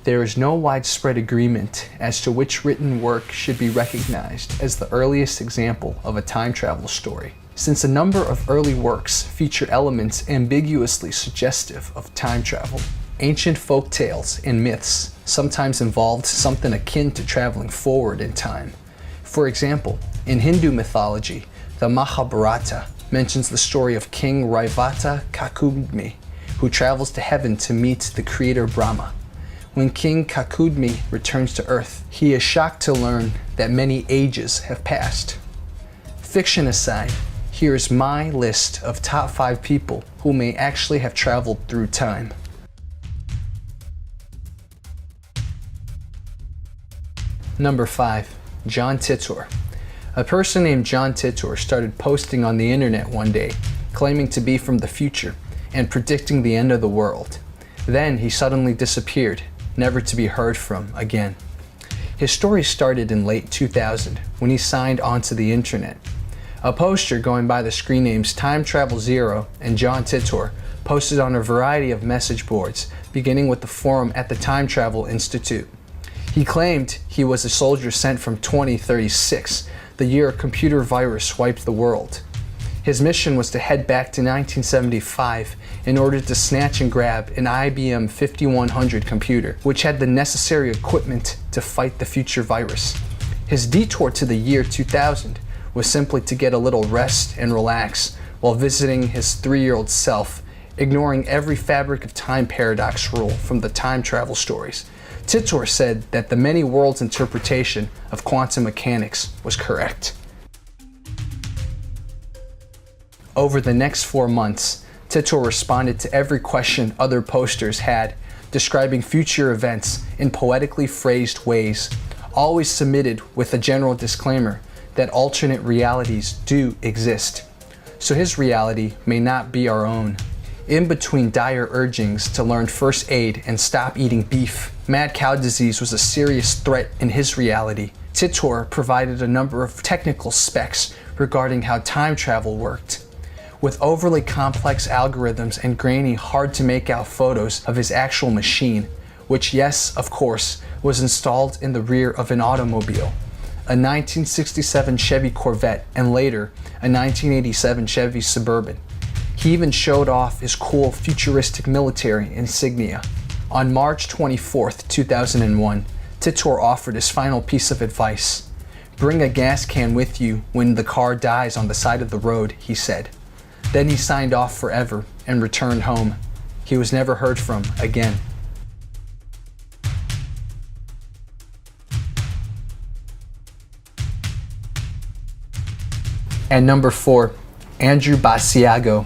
There is no widespread agreement as to which written work should be recognized as the earliest example of a time travel story, since a number of early works feature elements ambiguously suggestive of time travel. Ancient folk tales and myths sometimes involved something akin to traveling forward in time. For example, in Hindu mythology, the Mahabharata mentions the story of King Raivata Kakudmi, who travels to heaven to meet the creator Brahma. When King Kakudmi returns to Earth, he is shocked to learn that many ages have passed. Fiction aside, here's my list of top 5 people who may actually have traveled through time. Number 5. John Titor. A person named John Titor started posting on the internet one day, claiming to be from the future and predicting the end of the world. Then he suddenly disappeared, never to be heard from again. His story started in late 2000 when he signed onto the internet. A poster going by the screen names Time Travel Zero and John Titor posted on a variety of message boards, beginning with the forum at the Time Travel Institute. He claimed he was a soldier sent from 2036, the year a computer virus wiped the world. His mission was to head back to 1975 in order to snatch and grab an IBM 5100 computer, which had the necessary equipment to fight the future virus. His detour to the year 2000 was simply to get a little rest and relax while visiting his 3-year-old self, ignoring every fabric of time paradox rule from the time travel stories. Titor said that the many worlds interpretation of quantum mechanics was correct. Over the next 4 months, Titor responded to every question other posters had, describing future events in poetically phrased ways, always submitted with a general disclaimer that alternate realities do exist, so his reality may not be our own. In between dire urgings to learn first aid and stop eating beef, mad cow disease was a serious threat in his reality. Titor provided a number of technical specs regarding how time travel worked. With overly complex algorithms and grainy, hard-to-make-out photos of his actual machine, which, yes, of course, was installed in the rear of an automobile, a 1967 Chevy Corvette and later a 1987 Chevy Suburban. He even showed off his cool futuristic military insignia. On March 24, 2001, Titor offered his final piece of advice. "Bring a gas can with you when the car dies on the side of the road," he said. Then he signed off forever and returned home. He was never heard from again. And number 4, Andrew Basiago.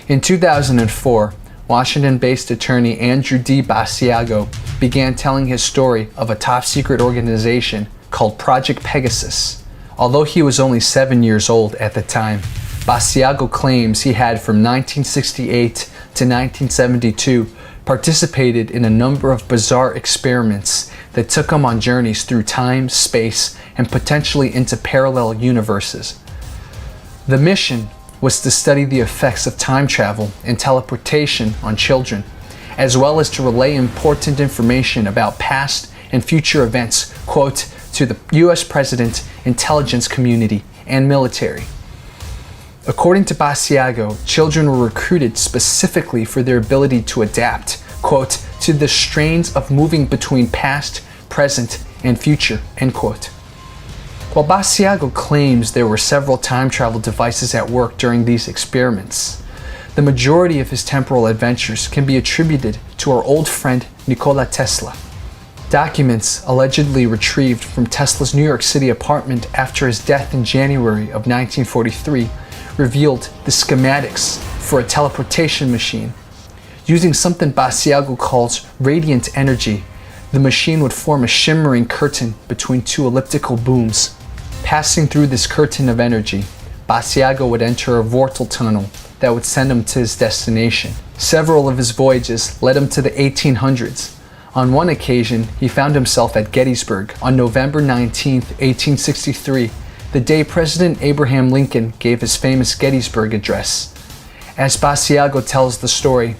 In 2004, Washington-based attorney Andrew D. Basiago began telling his story of a top-secret organization called Project Pegasus. Although he was only 7 years old at the time, Basiago claims he had from 1968 to 1972 participated in a number of bizarre experiments that took him on journeys through time, space, and potentially into parallel universes. The mission was to study the effects of time travel and teleportation on children, as well as to relay important information about past and future events, quote, to the US President, intelligence community, and military. According to Basiago, children were recruited specifically for their ability to adapt, quote, to the strains of moving between past, present, and future, end quote. While Basiago claims there were several time travel devices at work during these experiments, the majority of his temporal adventures can be attributed to our old friend Nikola Tesla. Documents allegedly retrieved from Tesla's New York City apartment after his death in January of 1943 revealed the schematics for a teleportation machine. Using something Basiago calls radiant energy, the machine would form a shimmering curtain between 2 elliptical booms. Passing through this curtain of energy, Basiago would enter a vortal tunnel that would send him to his destination. Several of his voyages led him to the 1800s. On one occasion, he found himself at Gettysburg on November 19, 1863, the day President Abraham Lincoln gave his famous Gettysburg Address. As Basiago tells the story,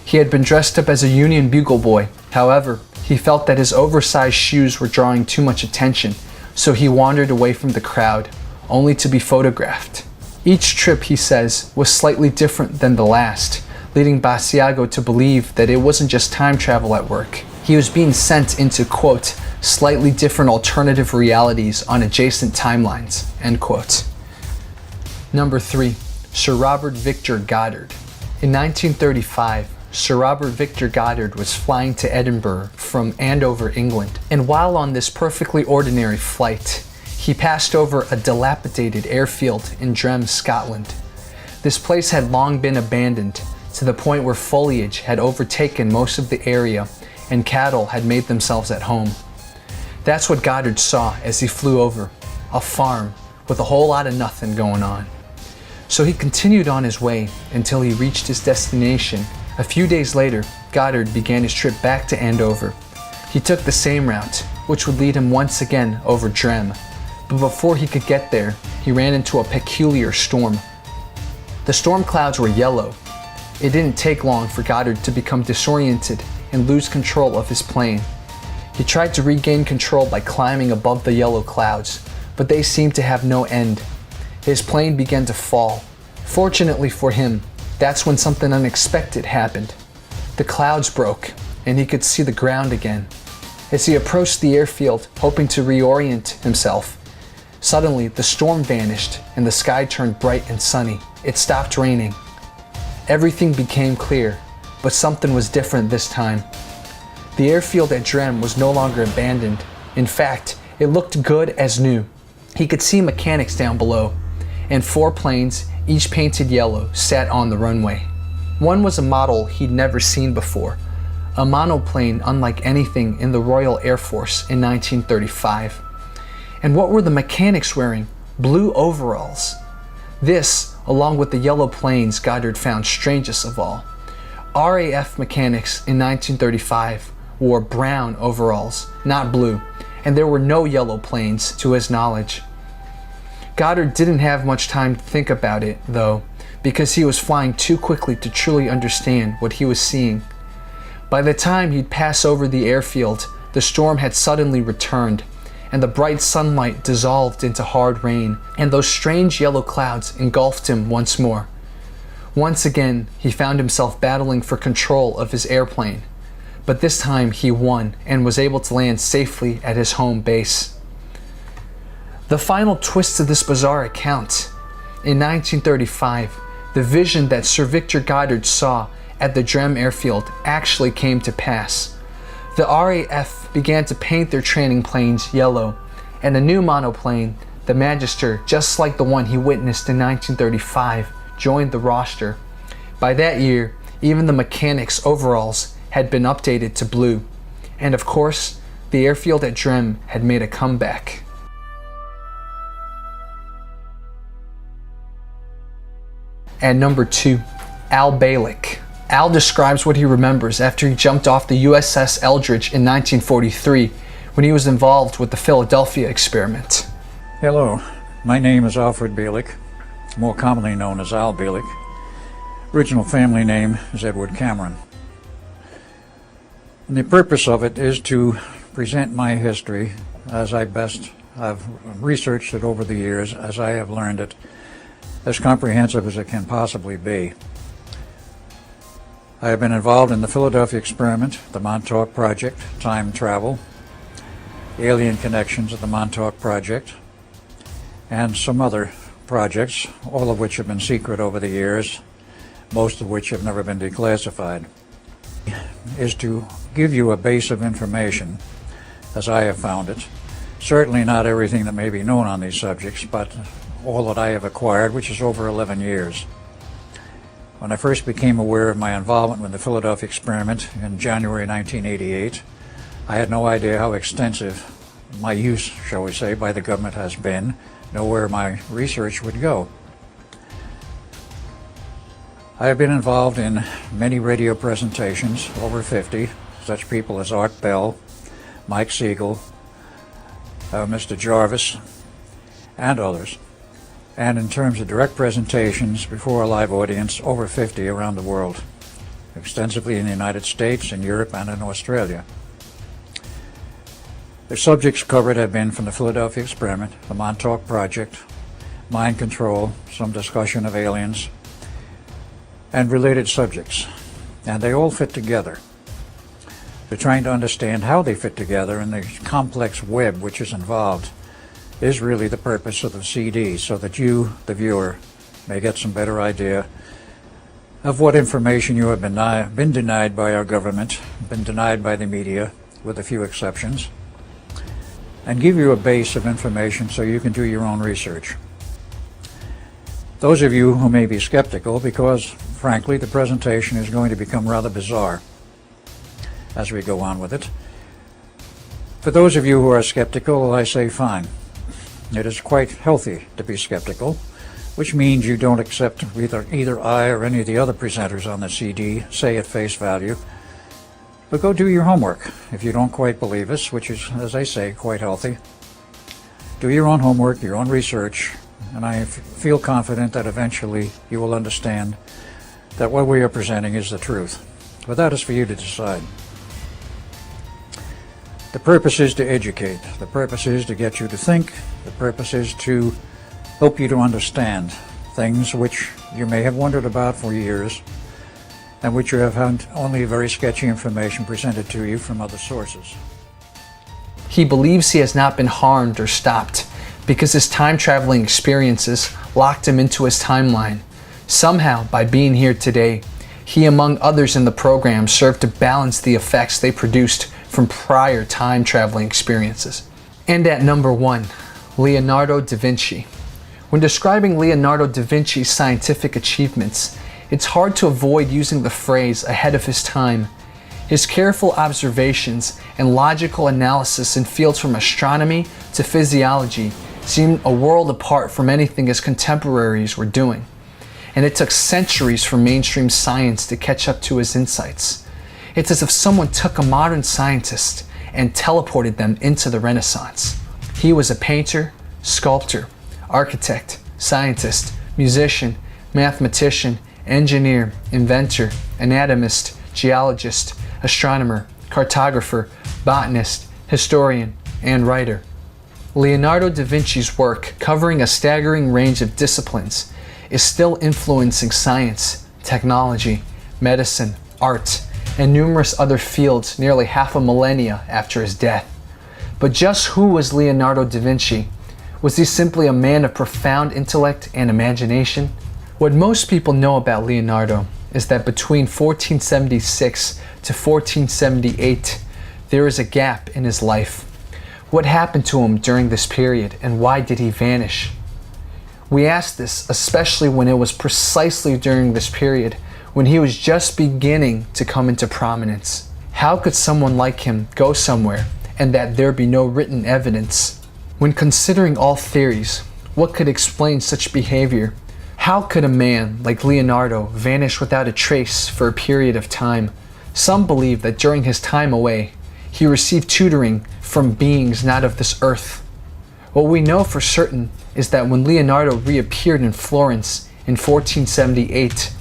he had been dressed up as a Union bugle boy. However, He felt that his oversized shoes were drawing too much attention, so he wandered away from the crowd, only to be photographed. Each trip, he says, was slightly different than the last, leading Basiago to believe that it wasn't just time travel at work. He was being sent into, quote, slightly different alternative realities on adjacent timelines, end quote. Number 3. Sir Robert Victor Goddard. In 1935, Sir Robert Victor Goddard was flying to Edinburgh from Andover, England, and while on this perfectly ordinary flight, he passed over a dilapidated airfield in Drem, Scotland. This place had long been abandoned, to the point where foliage had overtaken most of the area and cattle had made themselves at home. That's what Goddard saw as he flew over, a farm with a whole lot of nothing going on. So he continued on his way until he reached his destination. A few days later, Goddard began his trip back to Andover. He took the same route, which would lead him once again over Drem. But before he could get there, he ran into a peculiar storm. The storm clouds were yellow. It didn't take long for Goddard to become disoriented and lose control of his plane. He tried to regain control by climbing above the yellow clouds, but they seemed to have no end. His plane began to fall. Fortunately for him, that's when something unexpected happened. The clouds broke, and he could see the ground again. As he approached the airfield, hoping to reorient himself, suddenly the storm vanished and the sky turned bright and sunny. It stopped raining. Everything became clear, but something was different this time. The airfield at Drem was no longer abandoned. In fact, it looked good as new. He could see mechanics down below, and 4 planes, each painted yellow, sat on the runway. One was a model he'd never seen before, a monoplane unlike anything in the Royal Air Force in 1935. And what were the mechanics wearing? Blue overalls. This, along with the yellow planes, Goddard found strangest of all. RAF mechanics in 1935 wore brown overalls, not blue, and there were no yellow planes to his knowledge. Goddard didn't have much time to think about it, though, because he was flying too quickly to truly understand what he was seeing. By the time he'd pass over the airfield, the storm had suddenly returned, and the bright sunlight dissolved into hard rain, and those strange yellow clouds engulfed him once more. Once again, he found himself battling for control of his airplane, but this time he won and was able to land safely at his home base. The final twist to this bizarre account. In 1935, the vision that Sir Victor Goddard saw at the Drem airfield actually came to pass. The RAF began to paint their training planes yellow, and a new monoplane, the Magister, just like the one he witnessed in 1935, joined the roster. By that year, even the mechanics' overalls had been updated to blue, and of course, the airfield at Drem had made a comeback. At number 2, Al Bielek. Al describes what he remembers after he jumped off the USS Eldridge in 1943 when he was involved with the Philadelphia experiment. Hello, my name is Alfred Bielek, more commonly known as Al Bielek. Original family name is Edward Cameron. And the purpose of it is to present my history as I best have researched it over the years, as I have learned it, as comprehensive as it can possibly be. I have been involved in the Philadelphia experiment, the Montauk Project, time travel, the alien connections of the Montauk Project, and some other projects, all of which have been secret over the years, most of which have never been declassified, is to give you a base of information as I have found it. Certainly not everything that may be known on these subjects, but all that I have acquired, which is over 11 years. When I first became aware of my involvement with the Philadelphia experiment in January 1988, I had no idea how extensive my use, shall we say, by the government has been, nor where my research would go. I have been involved in many radio presentations, over 50, such people as Art Bell, Mike Siegel, Mr. Jarvis, and others. And in terms of direct presentations before a live audience, over 50 around the world, extensively in the United States, in Europe, and in Australia. The subjects covered have been from the Philadelphia Experiment, the Montauk Project, mind control, some discussion of aliens, and related subjects. And they all fit together. They're trying to understand how they fit together, and the complex web which is involved is really the purpose of the CD, so that you, the viewer, may get some better idea of what information you have been denied by our government, been denied by the media, with a few exceptions, and give you a base of information so you can do your own research. Those of you who may be skeptical, because frankly the presentation is going to become rather bizarre as we go on with it. For those of you who are skeptical, I say fine. It is quite healthy to be skeptical, which means you don't accept either I or any of the other presenters on the CD say at face value. But go do your homework if you don't quite believe us, which is, as I say, quite healthy. Do your own homework, your own research, and I feel confident that eventually you will understand that what we are presenting is the truth. But that is for you to decide. The purpose is to educate. The purpose is to get you to think. The purpose is to help you to understand things which you may have wondered about for years and which you have had only very sketchy information presented to you from other sources. He believes he has not been harmed or stopped because his time-traveling experiences locked him into his timeline. Somehow, by being here today, he, among others in the program, served to balance the effects they produced from prior time-traveling experiences. And at number 1, Leonardo da Vinci. When describing Leonardo da Vinci's scientific achievements, it's hard to avoid using the phrase ahead of his time. His careful observations and logical analysis in fields from astronomy to physiology seemed a world apart from anything his contemporaries were doing. And it took centuries for mainstream science to catch up to his insights. It's as if someone took a modern scientist and teleported them into the Renaissance. He was a painter, sculptor, architect, scientist, musician, mathematician, engineer, inventor, anatomist, geologist, astronomer, cartographer, botanist, historian, and writer. Leonardo da Vinci's work, covering a staggering range of disciplines, is still influencing science, technology, medicine, art, and numerous other fields nearly half a millennia after his death. But just who was Leonardo da Vinci? Was he simply a man of profound intellect and imagination? What most people know about Leonardo is that between 1476 to 1478, there is a gap in his life. What happened to him during this period, and why did he vanish? We ask this especially when it was precisely during this period when he was just beginning to come into prominence. How could someone like him go somewhere and that there be no written evidence? When considering all theories, what could explain such behavior? How could a man like Leonardo vanish without a trace for a period of time? Some believe that during his time away, he received tutoring from beings not of this earth. What we know for certain is that when Leonardo reappeared in Florence in 1478,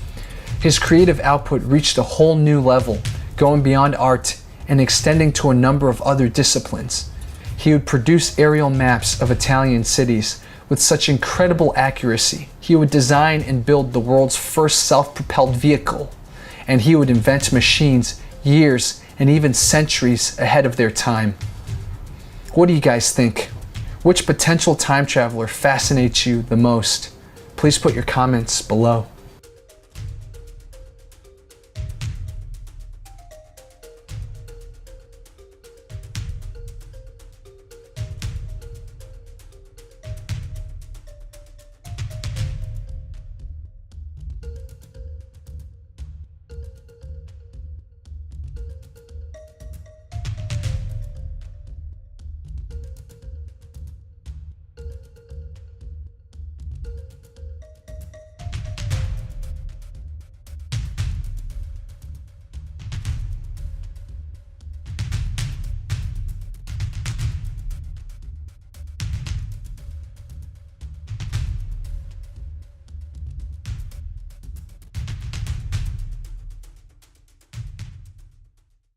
his creative output reached a whole new level, going beyond art and extending to a number of other disciplines. He would produce aerial maps of Italian cities with such incredible accuracy. He would design and build the world's first self-propelled vehicle, and he would invent machines years and even centuries ahead of their time. What do you guys think? Which potential time traveler fascinates you the most? Please put your comments below.